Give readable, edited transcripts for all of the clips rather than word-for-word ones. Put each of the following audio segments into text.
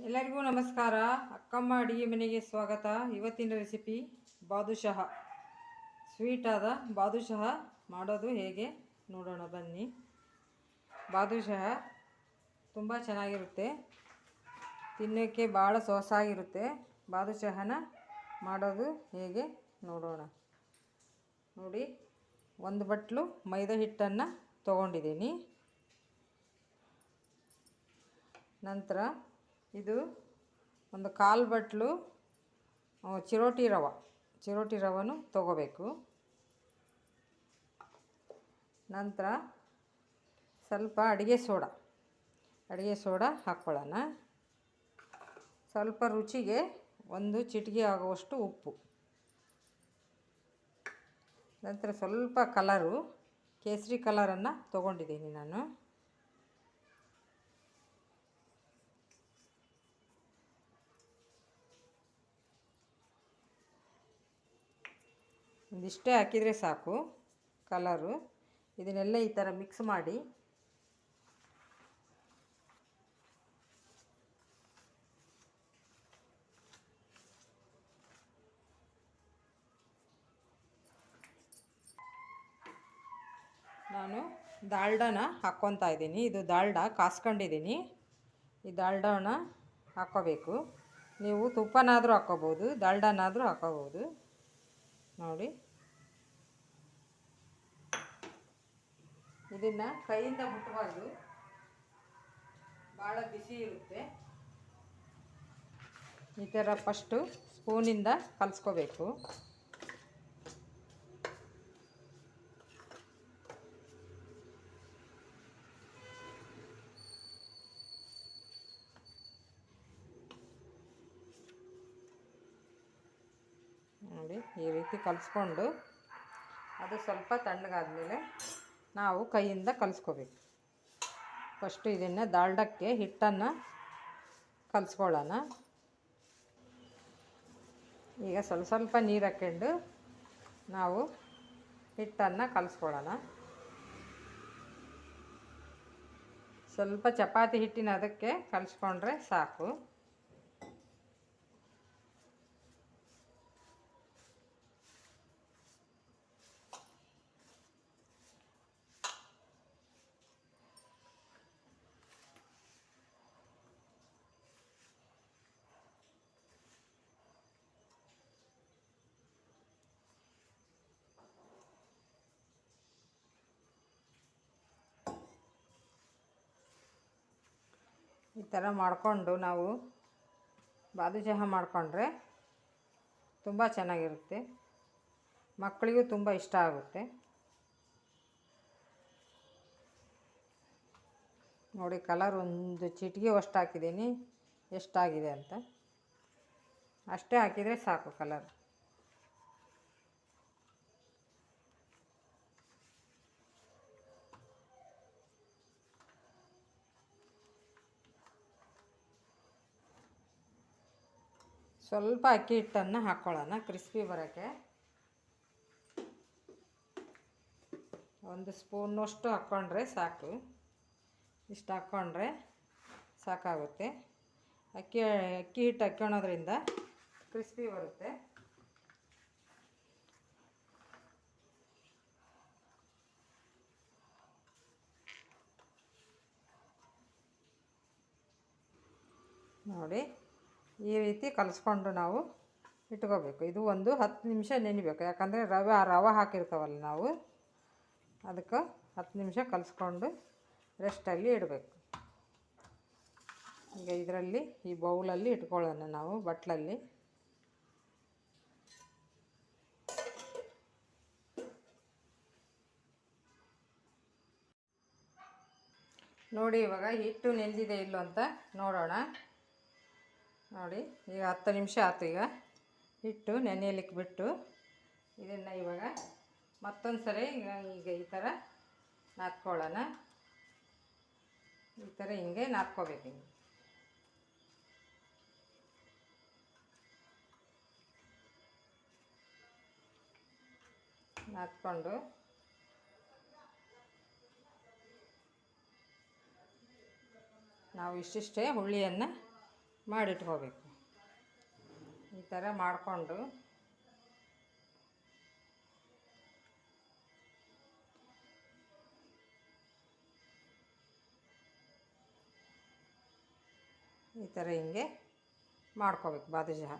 ಎಲ್ಲರಿಗೂ ನಮಸ್ಕಾರ. ಅಕ್ಕಮ್ಮ ಅಡುಗೆ ಮನೆಗೆ ಸ್ವಾಗತ. ಇವತ್ತಿನ ರೆಸಿಪಿ ಬಾದುಷಾ. ಸ್ವೀಟಾದ ಬಾದುಷಾ ಮಾಡೋದು ಹೇಗೆ ನೋಡೋಣ ಬನ್ನಿ. ಬಾದುಷಾ ತುಂಬ ಚೆನ್ನಾಗಿರುತ್ತೆ, ತಿನ್ನೋಕ್ಕೆ ಭಾಳ ಸೊಸಾಗಿರುತ್ತೆ. ಬಾದುಷಾನ ಮಾಡೋದು ಹೇಗೆ ನೋಡೋಣ. ನೋಡಿ, ಒಂದು ಬಟ್ಲು ಮೈದಾ ಹಿಟ್ಟನ್ನು ತೊಗೊಂಡಿದ್ದೀನಿ. ನಂತರ ಇದು ಒಂದು ಕಾಲು ಬಟ್ಲು ಚಿರೋಟಿ ರವನ್ನು ತೊಗೋಬೇಕು. ನಂತರ ಸ್ವಲ್ಪ ಅಡುಗೆ ಸೋಡಾ ಹಾಕ್ಕೊಳ್ಳೋಣ. ಸ್ವಲ್ಪ ರುಚಿಗೆ ಒಂದು ಚಿಟಿಕೆ ಆಗುವಷ್ಟು ಉಪ್ಪು. ನಂತರ ಸ್ವಲ್ಪ ಕೇಸರಿ ಕಲರನ್ನು ತೊಗೊಂಡಿದ್ದೀನಿ ನಾನು. ಒಂದಿಷ್ಟೇ ಹಾಕಿದರೆ ಸಾಕು ಕಲರು. ಇದನ್ನೆಲ್ಲ ಈ ಥರ ಮಿಕ್ಸ್ ಮಾಡಿ ನಾನು ದಾಲ್ಡಾನ ಹಾಕ್ಕೊತಾ ಇದ್ದೀನಿ. ಇದು ದಾಲ್ಡಾ ಕಾಸ್ಕೊಂಡಿದ್ದೀನಿ. ಈ ದಾಲ್ಡಾನ ಹಾಕ್ಕೋಬೇಕು. ನೀವು ತುಪ್ಪನಾದರೂ ಹಾಕ್ಕೋಬೋದು, ದಾಲ್ಡಾನಾದರೂ ಹಾಕ್ಕೋಬೋದು. ನೋಡಿ, ಇದನ್ನು ಕೈಯಿಂದ ಮುಟ್ಟಬಾರ್ದು, ಭಾಳ ಬಿಸಿ ಇರುತ್ತೆ. ಈ ಥರ ಫಸ್ಟು ಸ್ಪೂನಿಂದ ಕಲಿಸ್ಕೋಬೇಕು. ನೋಡಿ, ಈ ರೀತಿ ಕಲಿಸ್ಕೊಂಡು ಅದು ಸ್ವಲ್ಪ ತಣ್ಣಗಾದ್ಮೇಲೆ ನಾವು ಕೈಯಿಂದ ಕಲಿಸ್ಕೋಬೇಕು. ಫಸ್ಟು ಇದನ್ನು ದಾಲ್ಡಕ್ಕೆ ಹಿಟ್ಟನ್ನು ಕಲಿಸ್ಕೊಳ್ಳೋಣ. ಈಗ ಸ್ವಲ್ಪ ನೀರು ಹಾಕ್ಕೊಂಡು ನಾವು ಹಿಟ್ಟನ್ನು ಕಲಿಸ್ಕೊಳ್ಳೋಣ. ಸ್ವಲ್ಪ ಚಪಾತಿ ಹಿಟ್ಟಿನ ಅದಕ್ಕೆ ಕಲಿಸ್ಕೊಂಡ್ರೆ ಸಾಕು. ಈ ಥರ ಮಾಡಿಕೊಂಡು ನಾವು ಬಾದುಷಾ ಮಾಡಿಕೊಂಡ್ರೆ ತುಂಬ ಚೆನ್ನಾಗಿರುತ್ತೆ. ಮಕ್ಕಳಿಗೂ ತುಂಬ ಇಷ್ಟ ಆಗುತ್ತೆ. ನೋಡಿ, ಕಲರ್ ಒಂದು ಚಿಟಿಕೆ ಅಷ್ಟು ಹಾಕಿದ್ದೀನಿ. ಎಷ್ಟಾಗಿದೆ ಅಂತ ಅಷ್ಟೇ ಹಾಕಿದರೆ ಸಾಕು ಕಲರ್. ಸ್ವಲ್ಪ ಅಕ್ಕಿ ಹಿಟ್ಟನ್ನು ಹಾಕ್ಕೊಳ್ಳೋಣ ಕ್ರಿಸ್ಪಿ ಬರೋಕ್ಕೆ. ಒಂದು ಸ್ಪೂನಷ್ಟು ಹಾಕ್ಕೊಂಡ್ರೆ ಸಾಕು. ಇಷ್ಟು ಹಾಕ್ಕೊಂಡ್ರೆ ಸಾಕಾಗುತ್ತೆ. ಅಕ್ಕಿ ಹಿಟ್ಟು ಹಾಕ್ಕೊಳ್ಳೋದ್ರಿಂದ ಕ್ರಿಸ್ಪಿ ಬರುತ್ತೆ. ನೋಡಿ, ಈ ರೀತಿ ಕಲಿಸ್ಕೊಂಡು ನಾವು ಇಟ್ಕೋಬೇಕು. ಇದು ಒಂದು 10 ನಿಮಿಷ ನೆನಿಬೇಕು. ಯಾಕಂದರೆ ರವೆ ಹಾಕಿರ್ತಾವಲ್ಲ ನಾವು, ಅದಕ್ಕೆ 10 ನಿಮಿಷ ಕಲಿಸ್ಕೊಂಡು ರೆಸ್ಟಲ್ಲಿ ಇಡಬೇಕು. ಈಗ ಇದರಲ್ಲಿ ಈ ಬೌಲಲ್ಲಿ ಇಟ್ಕೊಳ್ಳೋಣ ನಾವು, ಬಟ್ಲಲ್ಲಿ. ನೋಡಿ, ಇವಾಗ ಹಿಟ್ಟು ನೆಂದಿದೆ ಇಲ್ಲೋ ಅಂತ ನೋಡೋಣ. ನೋಡಿ, ಈಗ 10 ನಿಮಿಷ ಆಯ್ತು. ಈಗ ಹಿಟ್ಟು ನೆನೆಯಲಿಕ್ಕೆ ಬಿಟ್ಟು ಇದನ್ನು ಇವಾಗ ಮತ್ತೊಂದು ಸರಿ ಈಗ ಈ ಥರ ನಾದ್ಕೊಳ್ಳೋಣ. ಈ ಥರ ಹಿಂಗೆ ನಾದ್ಕೋಬೇಕು. ನಾದ್ಕೊಂಡು ನಾವು ಇಷ್ಟಿಷ್ಟೇ ಹುಳಿಯನ್ನು ಮಾಡಿಟ್ಕೋಬೇಕು. ಈ ಥರ ಮಾಡಿಕೊಂಡು ಈ ಥರ ಹಿಂಗೆ ಮಾಡ್ಕೋಬೇಕು ಬಾದುಷಾ.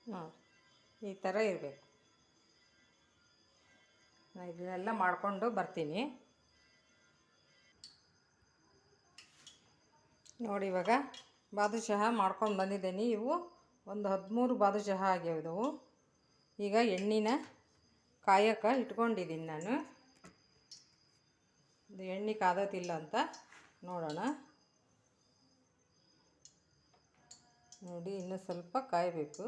ನೋಡಿ ಈ ಥರ ಇರಬೇಕು. ನಾನು ಇದನ್ನೆಲ್ಲ ಮಾಡಿಕೊಂಡು ಬರ್ತೀನಿ. ನೋಡಿ ಇವಾಗ ಬಾದುಷಾ ಮಾಡ್ಕೊಂಡು ಬಂದಿದ್ದೀನಿ. ಇವು ಒಂದು 13 ಬಾದುಷಾ ಆಗ್ಯಾವು. ಈಗ ಎಣ್ಣೆನ ಕಾಯಕ್ಕೆ ಇಟ್ಕೊಂಡಿದ್ದೀನಿ ನಾನು. ಇದು ಎಣ್ಣೆ ಕಾದತಿಲ್ಲ ಅಂತ ನೋಡೋಣ. ನೋಡಿ ಇನ್ನೂ ಸ್ವಲ್ಪ ಕಾಯಬೇಕು.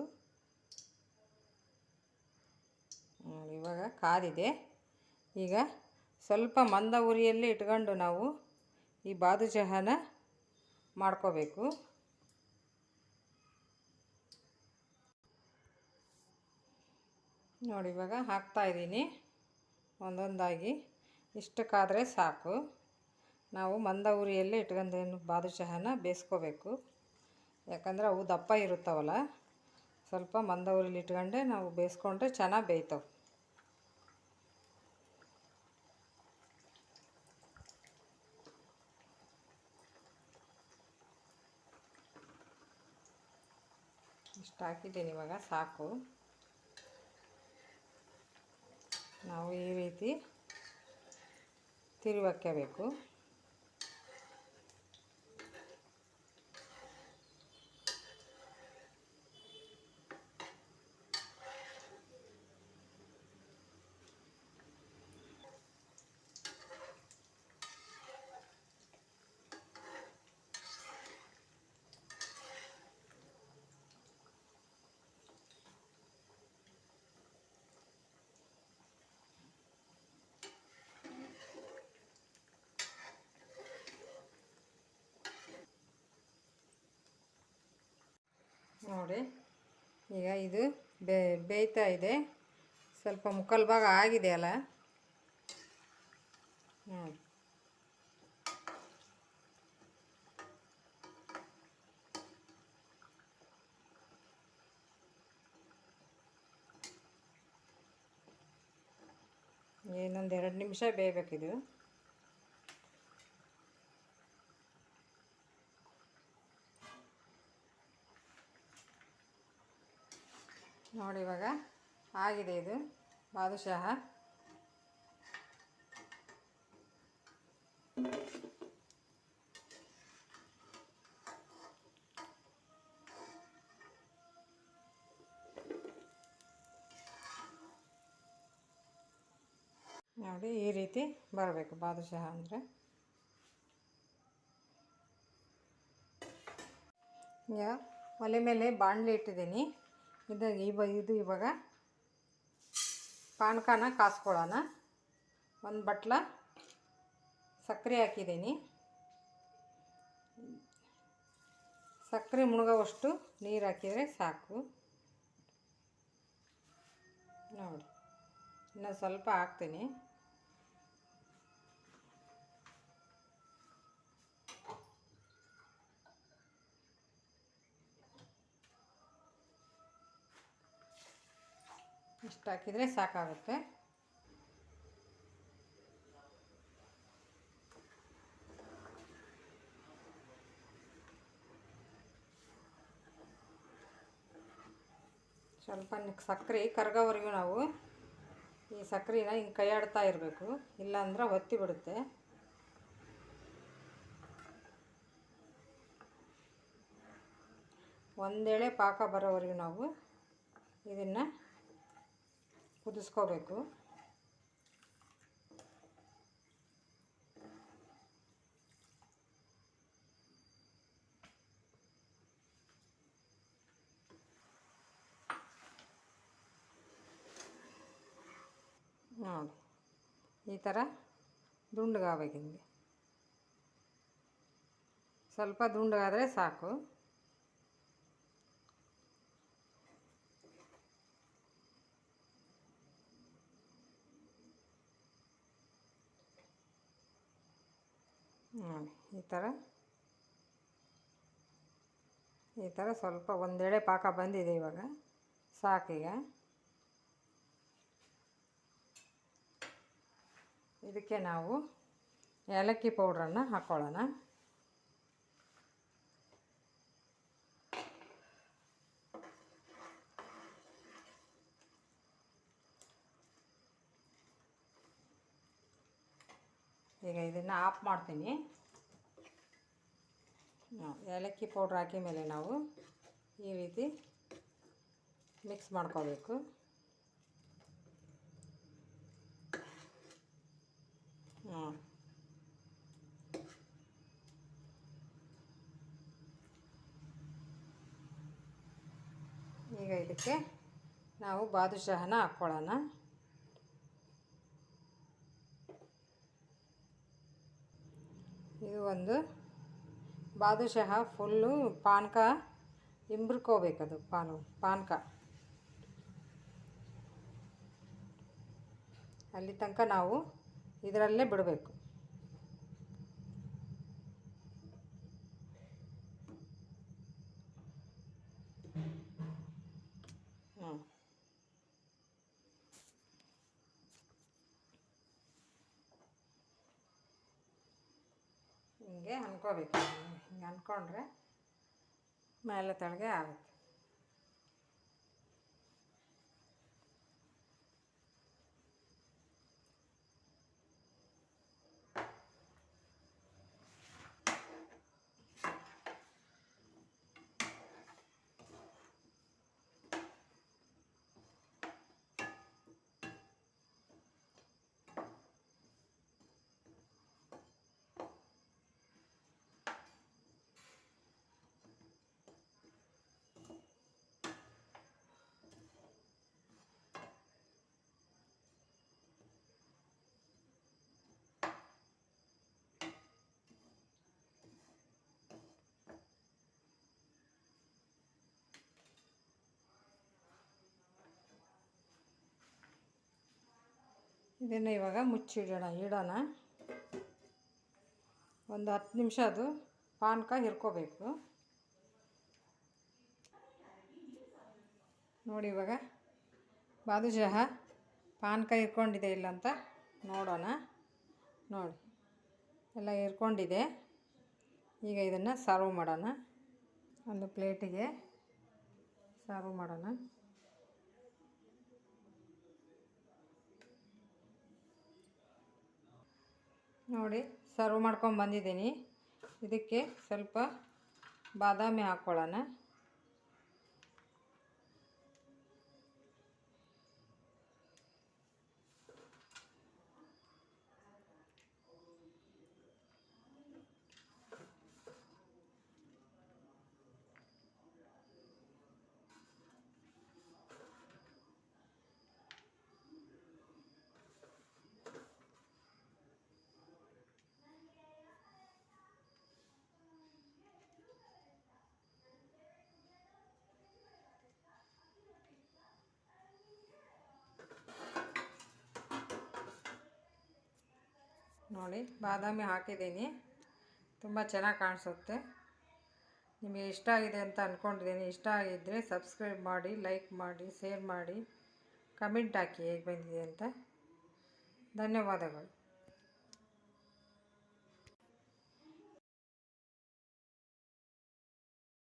ಇವಾಗ ಕಾದಿದೆ. ಈಗ ಸ್ವಲ್ಪ ಮಂದ ಉರಿಯಲ್ಲಿ ಇಟ್ಕೊಂಡು ನಾವು ಈ ಬಾದುಷಾನ ಮಾಡ್ಕೋಬೇಕು. ನೋಡಿ ಇವಾಗ ಹಾಕ್ತಾಯಿದ್ದೀನಿ ಒಂದೊಂದಾಗಿ. ಇಷ್ಟಕ್ಕಾದರೆ ಸಾಕು. ನಾವು ಮಂದ ಉರಿಯಲ್ಲಿ ಇಟ್ಕೊಂಡು ಬಾದುಷಾನ ಬೇಯಿಸ್ಕೋಬೇಕು. ಯಾಕಂದರೆ ಅವು ದಪ್ಪ ಇರುತ್ತವಲ್ಲ, ಸ್ವಲ್ಪ ಮಂದ ಉರಿಲಿ ಇಟ್ಕೊಂಡೆ ನಾವು ಬೇಯಿಸ್ಕೊಂಡ್ರೆ ಚೆನ್ನಾಗಿ ಬೇಯ್ತವೆ. ಇಷ್ಟು ಹಾಕಿದ್ದೀನಿ, ಇವಾಗ ಸಾಕು. ನಾವು ಈ ರೀತಿ ತಿರುವಕ್ಕಬೇಕು. ನೋಡಿ ಈಗ ಇದು ಬೇಯ್ತಾ ಇದೆ. ಸ್ವಲ್ಪ ಮುಕ್ಕಾಲು ಭಾಗ ಆಗಿದೆ ಅಲ್ಲ. ಇನ್ನೊಂದು 2 ನಿಮಿಷ ಬೇಯಬೇಕಿದು. ನೋಡಿ ಇವಾಗ ಆಗಿದೆ ಇದು ಬಾದುಷಾ. ನೋಡಿ ಈ ರೀತಿ ಬರಬೇಕು ಬಾದುಷಾ ಅಂದರೆ. ಈಗ ಒಲೆ ಮೇಲೆ ಬಾಣಲೆ ಇಟ್ಟಿದ್ದೀನಿ. ಇದು ಇವಾಗ ಪಾನಕನ ಕಾಸ್ಕೊಳ್ಳೋಣ. ಒಂದು ಬಟ್ಲ ಸಕ್ಕರೆ ಹಾಕಿದ್ದೀನಿ. ಸಕ್ಕರೆ ಮುಳುಗೋವಷ್ಟು ನೀರು ಹಾಕಿದರೆ ಸಾಕು. ನೋಡಿ ಇನ್ನೂ ಸ್ವಲ್ಪ ಹಾಕ್ತೀನಿ. ಇಷ್ಟು ಹಾಕಿದರೆ ಸಾಕಾಗುತ್ತೆ. ಸ್ವಲ್ಪ ಸಕ್ಕರೆ ಕರಗೋವರೆಗೂ ನಾವು ಈ ಸಕ್ಕರೆನ ಹಿಂಗೆ ಕೈಯಾಡ್ತಾ ಇರಬೇಕು, ಇಲ್ಲಾಂದ್ರೆ ಹೊತ್ತಿ ಬಿಡುತ್ತೆ. ಒಂದೇಳೆ ಪಾಕ ಬರೋವರೆಗೂ ನಾವು ಇದನ್ನು ಕುದಿಸ್ಕೋಬೇಕು. ನೋಡಿ ಈ ಥರ ದುಂಡಗಾಗಬೇಕು. ಹಿಂಗೆ ಸ್ವಲ್ಪ ದುಂಡಗಾದರೆ ಸಾಕು. ನೋಡಿ ಈ ಥರ ಸ್ವಲ್ಪ ಒಂದೆಡೆ ಪಾಕ ಬಂದಿದೆ. ಇವಾಗ ಸಾಕೀಗ. ಇದಕ್ಕೆ ನಾವು ಏಲಕ್ಕಿ ಪೌಡ್ರನ್ನು ಹಾಕ್ಕೊಳ್ಳೋಣ. ಈಗ ಇದನ್ನು ಆಫ್ ಮಾಡ್ತೀನಿ. ಏಲಕ್ಕಿ ಪೌಡ್ರ್ ಹಾಕಿ ಮೇಲೆ ನಾವು ಈ ರೀತಿ ಮಿಕ್ಸ್ ಮಾಡ್ಕೋಬೇಕು. ಈಗ ಇದಕ್ಕೆ ನಾವು ಬಾದುಷಾಹನ ಹಾಕ್ಕೊಳ್ಳೋಣ. ಇದು ಒಂದು ಬಾದುಷಾಹ ಫುಲ್ಲು ಪಾನಕ ಇಂಬ್ರಕೋಬೇಕದು. ಪಾನಕ ಅಲ್ಲಿ ತನಕ ನಾವು ಇದರಲ್ಲೇ ಬಿಡಬೇಕು. ಹಿಂಗೆ ಅನ್ಕೋಬೇಕು. ಹಿಂಗೆ ಅಂದ್ಕೊಂಡ್ರೆ ಮೇಲೆ ತೆಳಗೆ ಆಗುತ್ತೆ. ಇದನ್ನು ಇವಾಗ ಇಡೋಣ. ಒಂದು 10 ನಿಮಿಷ ಅದು ಪಾನಕ ಹಿರ್ಕೋಬೇಕು. ನೋಡಿ ಇವಾಗ ಬಾದುಷಾಹ ಪಾನಕ ಹಿರ್ಕೊಂಡಿದೆ ಇಲ್ಲ ಅಂತ ನೋಡೋಣ. ನೋಡಿ ಎಲ್ಲ ಹಿರ್ಕೊಂಡಿದೆ. ಈಗ ಇದನ್ನು ಸರ್ವ್ ಮಾಡೋಣ. ಒಂದು ಪ್ಲೇಟಿಗೆ ಸರ್ವ್ ಮಾಡೋಣ. ನೋಡಿ ಸರ್ವ್ ಮಾಡ್ಕೊಂಡು ಬಂದಿದ್ದೀನಿ. ಇದಕ್ಕೆ ಸ್ವಲ್ಪ ಬಾದಾಮಿ ಹಾಕ್ಕೊಳ್ಳೋಣ. ನೋಡಿ ಬಾದಾಮಿ ಹಾಕಿದ್ದೀನಿ. ತುಂಬ ಚೆನ್ನಾಗಿ ಕಾಣಿಸುತ್ತೆ. ನಿಮಗೆ ಇಷ್ಟ ಆಗಿದೆ ಅಂತ ಅಂದ್ಕೊಂಡಿದ್ದೀನಿ. ಇಷ್ಟ ಆಗಿದ್ದರೆ ಸಬ್ಸ್ಕ್ರೈಬ್ ಮಾಡಿ, ಲೈಕ್ ಮಾಡಿ, ಶೇರ್ ಮಾಡಿ, ಕಮೆಂಟ್ ಹಾಕಿ ಹೇಗೆ ಬಂದಿದೆ ಅಂತ. ಧನ್ಯವಾದಗಳು.